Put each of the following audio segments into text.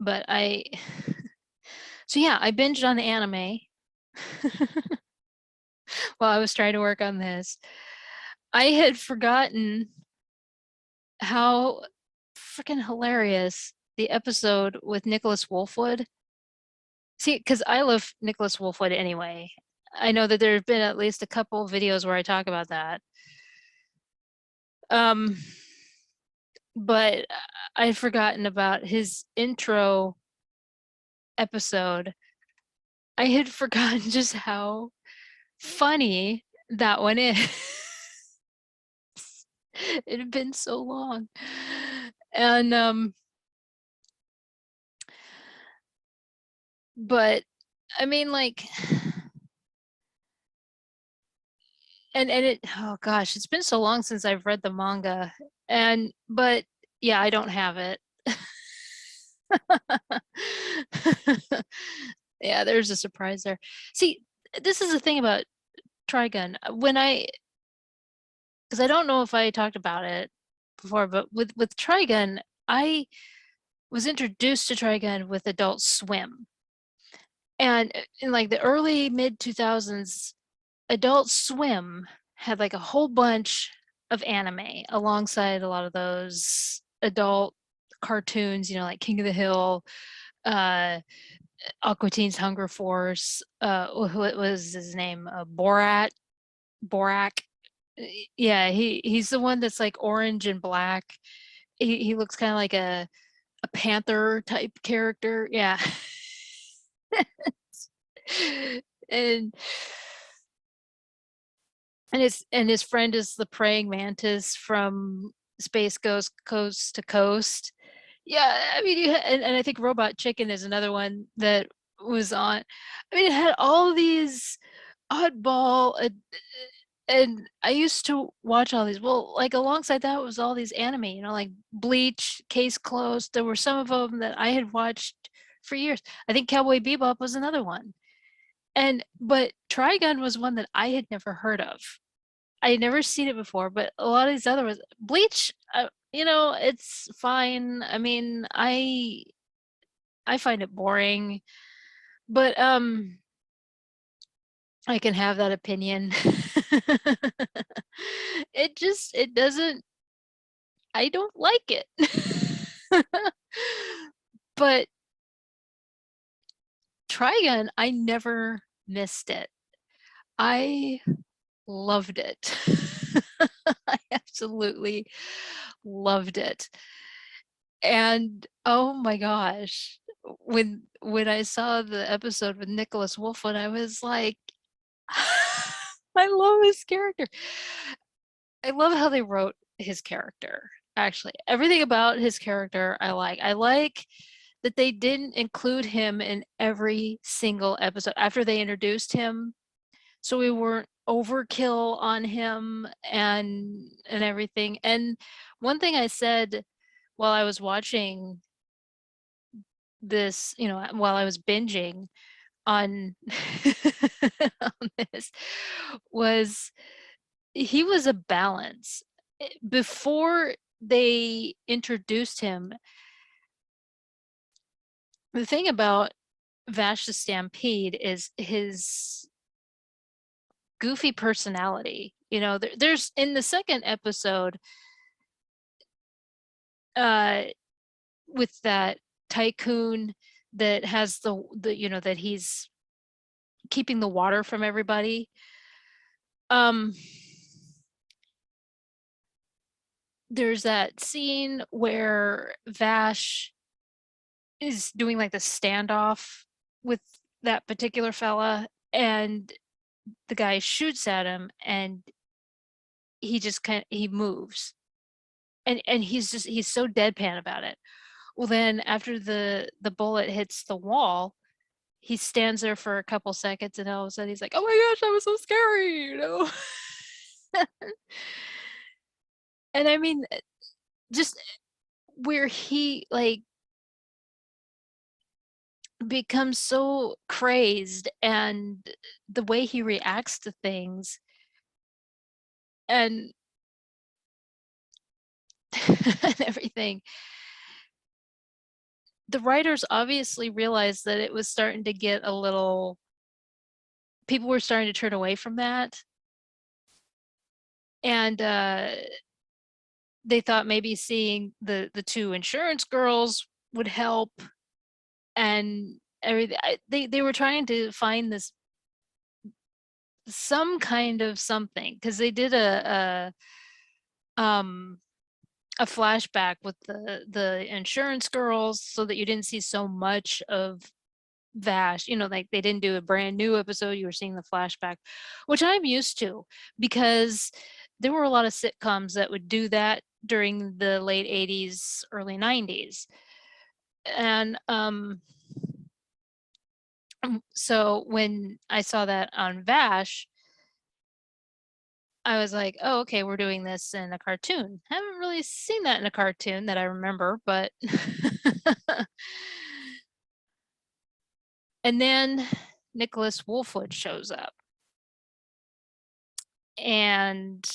But so yeah, I binged on anime while I was trying to work on this. I had forgotten how freaking hilarious the episode with Nicholas Wolfwood. See, because I love Nicholas Wolfwood anyway. I know that there have been at least a couple of videos where I talk about that. Um, but I'd forgotten about his intro episode. I had forgotten just how funny that one is. It had been so long. And but I mean like and it oh gosh, it's been so long since I've read the manga. But yeah, I don't have it. Yeah, there's a surprise there. See, this is the thing about Trigun. Because I don't know if I talked about it before, but with Trigun, I was introduced to Trigun with Adult Swim. And in like the early mid 2000s, Adult Swim had like a whole bunch of anime alongside a lot of those adult cartoons, like King of the Hill, uh, Aqua Teen's Hunger Force, what was his name? Borak. Yeah, he's the one that's like orange and black. He looks kind of like a panther type character. Yeah. and and his friend is the praying mantis from Space Ghost Coast to Coast. Yeah, I mean, and I think Robot Chicken is another one that was on. I mean, it had all these oddball, and I used to watch all these. Well, like alongside that was all these anime, like Bleach, Case Closed. There were some of them that I had watched for years. I think Cowboy Bebop was another one. But Trigun was one that I had never heard of. I had never seen it before, but a lot of these other ones, Bleach, it's fine. I mean, I find it boring, but I can have that opinion. It doesn't, I don't like it. But Trigun, I never missed it. I loved it. I absolutely loved it. And oh my gosh, when I saw the episode with Nicholas Wolfwood, I was like, I love his character. I love how they wrote his character. Actually, everything about his character I like. I like that they didn't include him in every single episode after they introduced him, so we weren't overkill on him and everything. And one thing I said while I was watching this, while I was binging on on this, was he was a balance. Before they introduced him, the thing about Vash the Stampede is his goofy personality. There's in the second episode, uh, with that tycoon that has that he's keeping the water from everybody. Um, there's that scene where Vash is doing like the standoff with that particular fella, and the guy shoots at him, and he moves, and he's so deadpan about it. Well, then after the bullet hits the wall, he stands there for a couple seconds, and all of a sudden he's like, "Oh my gosh, that was so scary," And I mean, just where he like becomes so crazed, and the way he reacts to things, and and everything. the writers obviously realized that it was starting to get a little, people were starting to turn away from that. And they thought maybe seeing the two insurance girls would help, and everything. They were trying to find this some kind of something, because they did a flashback with the insurance girls so that you didn't see so much of Vash, like they didn't do a brand new episode, you were seeing the flashback, which I'm used to, because there were a lot of sitcoms that would do that during the late 80s, early 90s. And so when I saw that on Vash, I was like, oh, okay, we're doing this in a cartoon. Haven't really seen that in a cartoon that I remember, but and then Nicholas Wolfwood shows up, and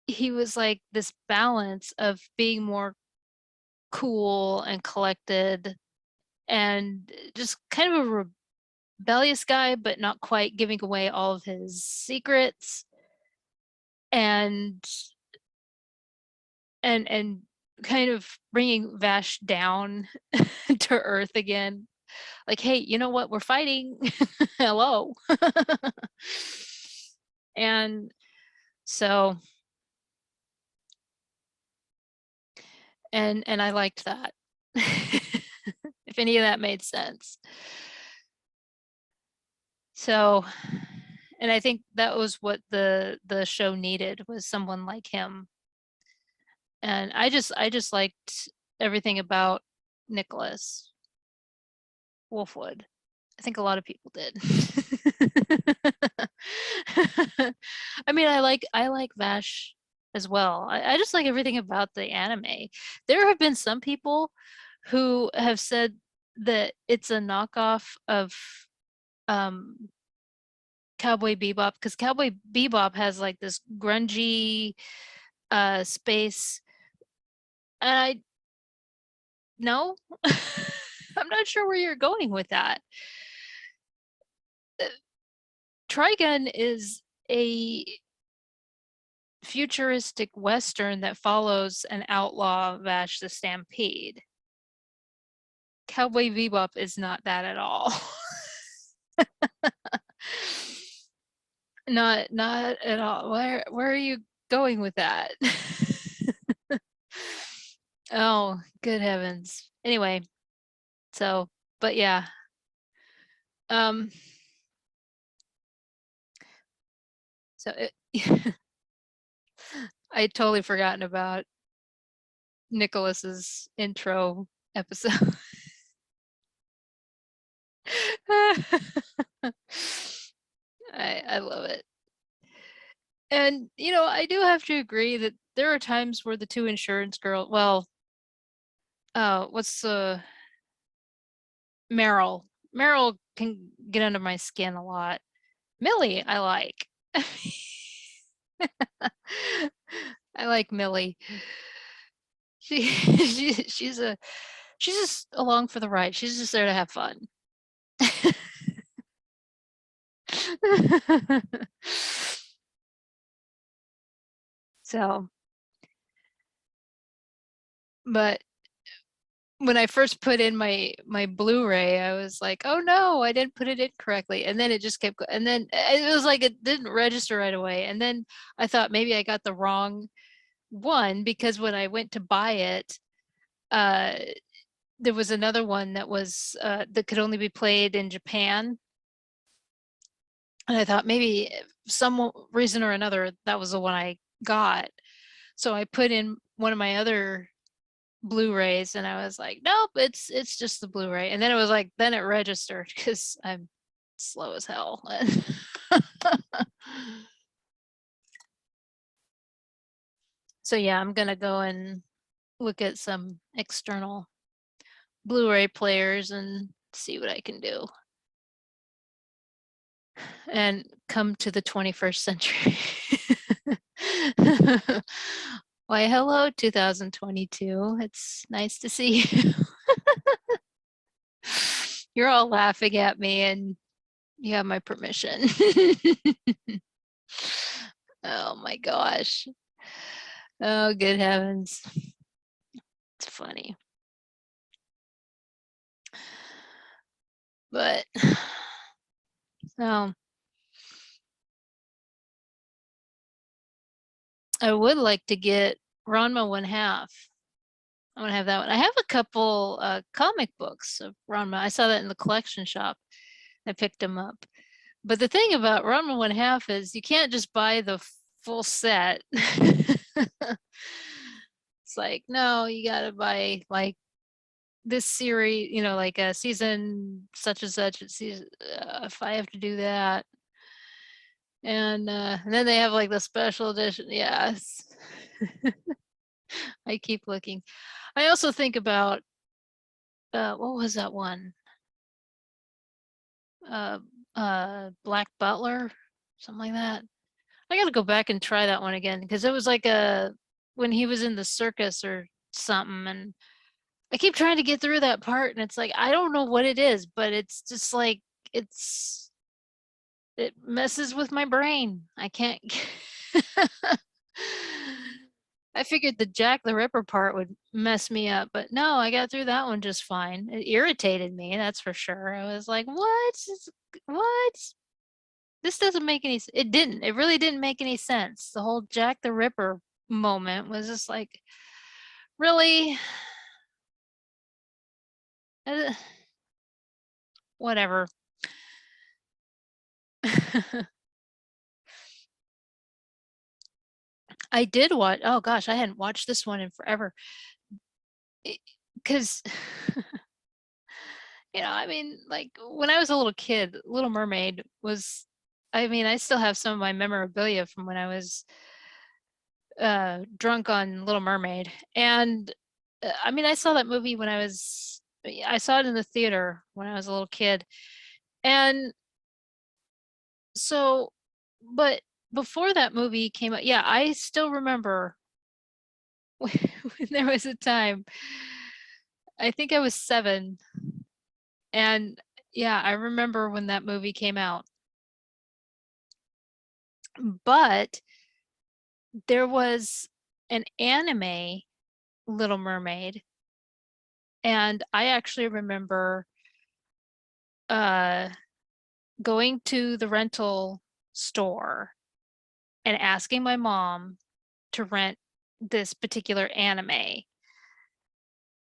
he was like this balance of being more cool and collected and just kind of a rebellious guy, but not quite giving away all of his secrets, and and kind of bringing Vash down to earth again. Like, hey, you know what? We're fighting. Hello. And so, and I liked that. If any of that made sense. So, and I think that was what the show needed, was someone like him. And I just liked everything about Nicholas Wolfwood. I think a lot of people did. I mean, I like Vash as well. I just like everything about the anime. There have been some people who have said that it's a knockoff of um Cowboy Bebop, because Cowboy Bebop has like this grungy space, and I no, I'm not sure where you're going with that. Uh, Trigun is a futuristic western that follows an outlaw, Vash the Stampede. Cowboy Bebop is not that at all. Not at all. Where are you going with that? Oh, good heavens. Anyway, so, but yeah. Um so it, I had totally forgotten about Nicholas's intro episode. I love it. And I do have to agree that there are times where the two insurance girl, well, what's Meryl. Meryl can get under my skin a lot. Millie, I like. I like Millie. She's just along for the ride. She's just there to have fun. So, but when I first put in my Blu-ray, I was like, "Oh no, I didn't put it in correctly." And then it just kept and then it was like it didn't register right away. And then I thought maybe I got the wrong one, because when I went to buy it, uh there was another one that was that could only be played in Japan. And I thought maybe some reason or another that was the one I got. So I put in one of my other Blu-rays, and I was like, nope, it's just the Blu-ray. And then it was like, then it registered, because I'm slow as hell. So yeah, I'm gonna go and look at some external Blu-ray players and see what I can do and come to the 21st century. Why, hello, 2022. It's nice to see you. You're all laughing at me, and you have my permission. Oh my gosh. Oh, good heavens. It's funny. But, so I would like to get Ranma 1/2. I want to have that one. I have a couple comic books of Ranma. I saw that in the collection shop. I picked them up. But the thing about Ranma 1/2 is you can't just buy the full set. It's like, no, you gotta buy like this series, like a season such and such. Season, if I have to do that, and then they have like the special edition. Yes, I keep looking. I also think about what was that one? Uh, Black Butler, something like that. I gotta go back and try that one again because it was like a when he was in the circus or something, and I keep trying to get through that part, and it's like I don't know what it is, but it's just like it's it messes with my brain. I can't. I figured the Jack the Ripper part would mess me up, but no, I got through that one just fine. It irritated me, that's for sure. I was like, what? This doesn't make any it didn't. It really didn't make any sense. The whole Jack the Ripper moment was just like, really? Uh, Whatever. I did watch, oh gosh, I hadn't watched this one in forever. Because, I mean, like when I was a little kid, Little Mermaid was, I mean, I still have some of my memorabilia from when I was drunk on Little Mermaid. And I mean, I saw that movie when I saw it in the theater when I was a little kid. And so, but before that movie came out, yeah, I still remember when there was a time, I think I was 7, and yeah, I remember when that movie came out. But there was an anime Little Mermaid, and I actually remember uh going to the rental store and asking my mom to rent this particular anime.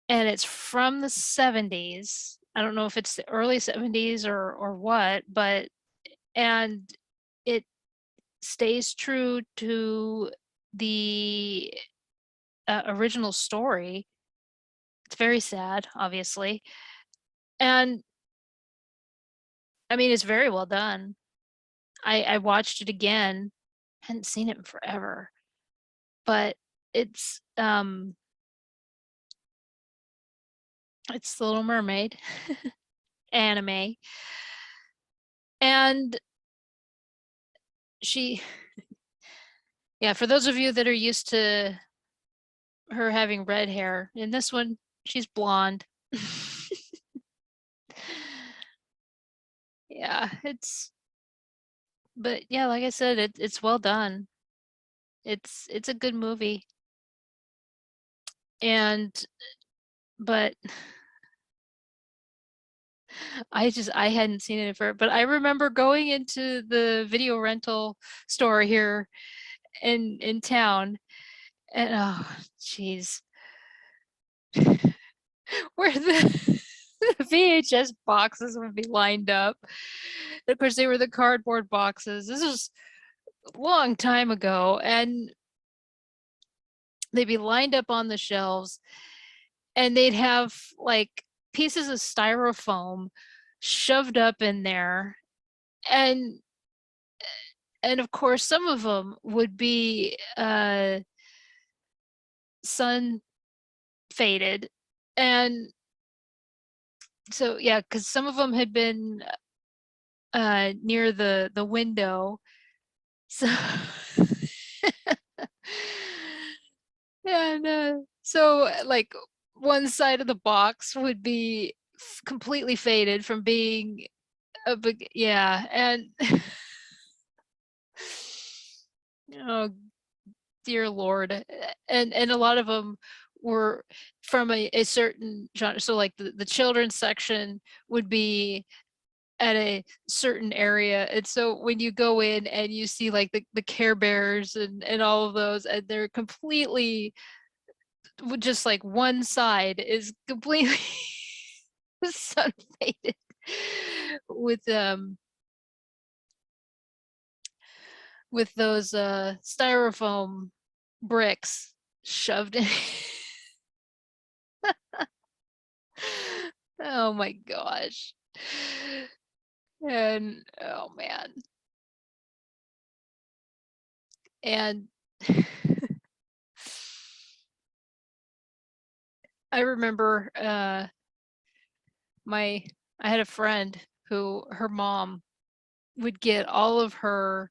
And it's from the 70s. I don't know if it's the early 70s or what, but and it stays true to the original story. It's very sad, obviously. And I mean, it's very well done. I watched it again. Hadn't seen it in forever, but it's um it's The Little Mermaid anime. And she, yeah, for those of you that are used to her having red hair, in this one, she's blonde. Yeah, but yeah, like I said, it's well done. It's a good movie. And, but I hadn't seen it for, but I remember going into the video rental store here in town, and oh, jeez, where the VHS boxes would be lined up. Of course, they were the cardboard boxes. This was a long time ago, and they'd be lined up on the shelves, and they'd have like pieces of styrofoam shoved up in there, and of course, some of them would be sun faded, and so yeah, because some of them had been near the window. So And, so, like, one side of the box would be completely faded from being a big, yeah, and oh, dear Lord, and a lot of them were from a certain genre, so, like, the children's section would be at a certain area, and so when you go in and you see, like, the Care Bears and all of those, and they're completely with just, like, one side is completely sun faded with, with those, styrofoam bricks shoved in. Oh my gosh. And, oh man. And I remember, my I had a friend who her mom would get all of her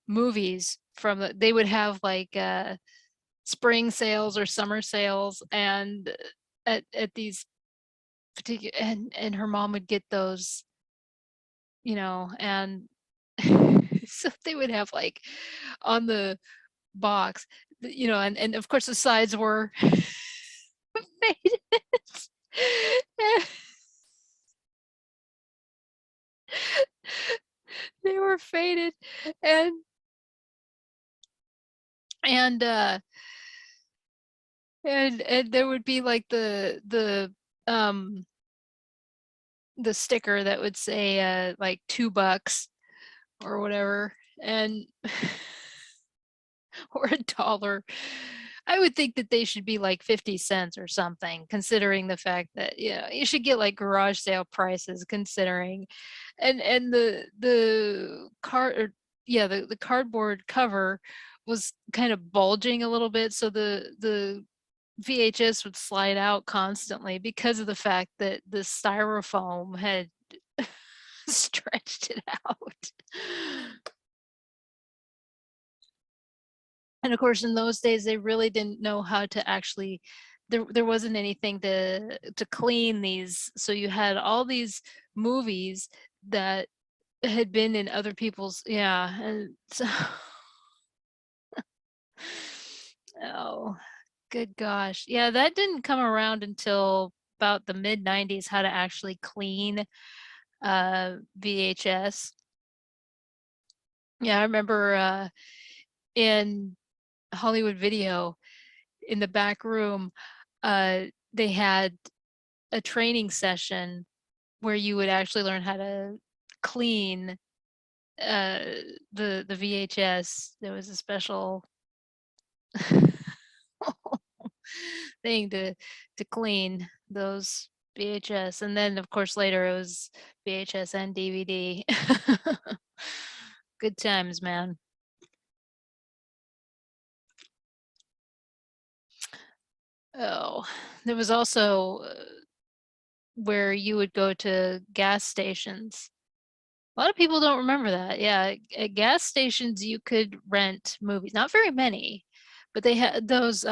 movies from they would have, like, spring sales or summer sales, and at these particular, and her mom would get those, and so they would have, like, on the box, and of course the sides were faded. They were faded, and and, uh, and there would be, like, um, the sticker that would say, like, $2 or whatever, and or $1. I would think that they should be like 50 cents or something, considering the fact that, you should get like garage sale prices considering, and the card, or yeah, the cardboard cover was kind of bulging a little bit, so the VHS would slide out constantly because of the fact that the styrofoam had stretched it out. And of course, in those days, they really didn't know how to actually, there wasn't anything to clean these, so you had all these movies that had been in other people's, yeah, and so oh, good gosh. Yeah, that didn't come around until about the mid-90s, how to actually clean, VHS. Yeah, I remember, in Hollywood Video, in the back room, they had a training session where you would actually learn how to clean, uh, the VHS. There was a special thing to clean those VHS, and then, of course, later it was VHS and DVD. Good times, man. Oh, there was also, where you would go to gas stations. A lot of people don't remember that. Yeah, at gas stations, you could rent movies. Not very many, but they had those,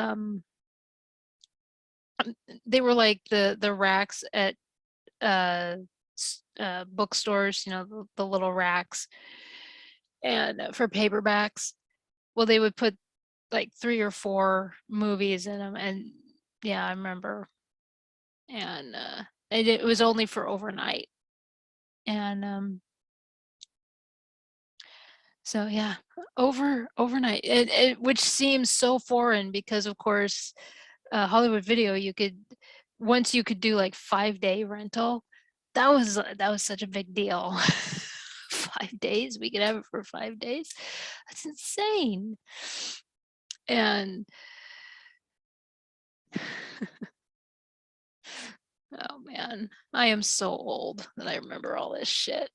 they were like the racks at, bookstores, the little racks, and, for paperbacks. Well, they would put, like, 3 or 4 movies in them, and yeah, I remember, and it was only for overnight, and, so yeah, overnight, which seems so foreign because, of course, Hollywood Video, you could, once you could do like 5-day rental, that was such a big deal. 5 days, we could have it for 5 days. That's insane. And oh man, I am so old that I remember all this shit.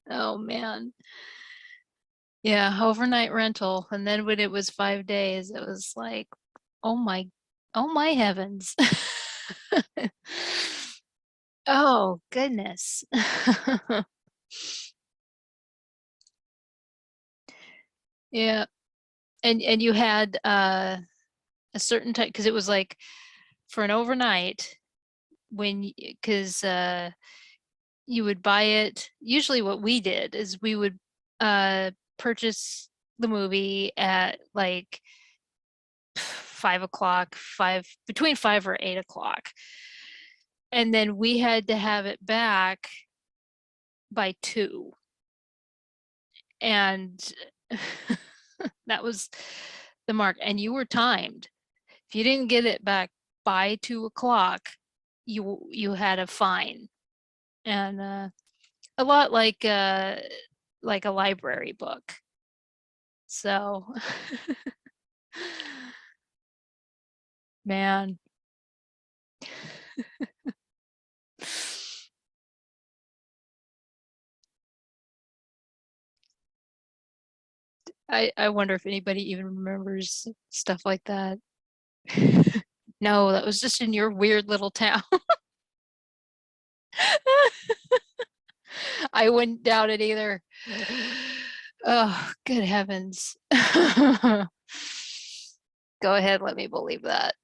Oh man. Yeah, overnight rental, and then when it was 5 days, it was like, "Oh my oh my heavens." Oh, goodness. Yeah, And you had a certain time, because it was like for an overnight, when because you would buy it. Usually what we did is we would purchase the movie at like 5 o'clock, between 5 or 8 o'clock, and then we had to have it back by 2. And that was the mark, and you were timed. If you didn't get it back by 2 o'clock, you had a fine. And a lot like a library book. So man, I wonder if anybody even remembers stuff like that. No, that was just in your weird little town. I wouldn't doubt it either. Oh, good heavens. Go ahead, let me believe that.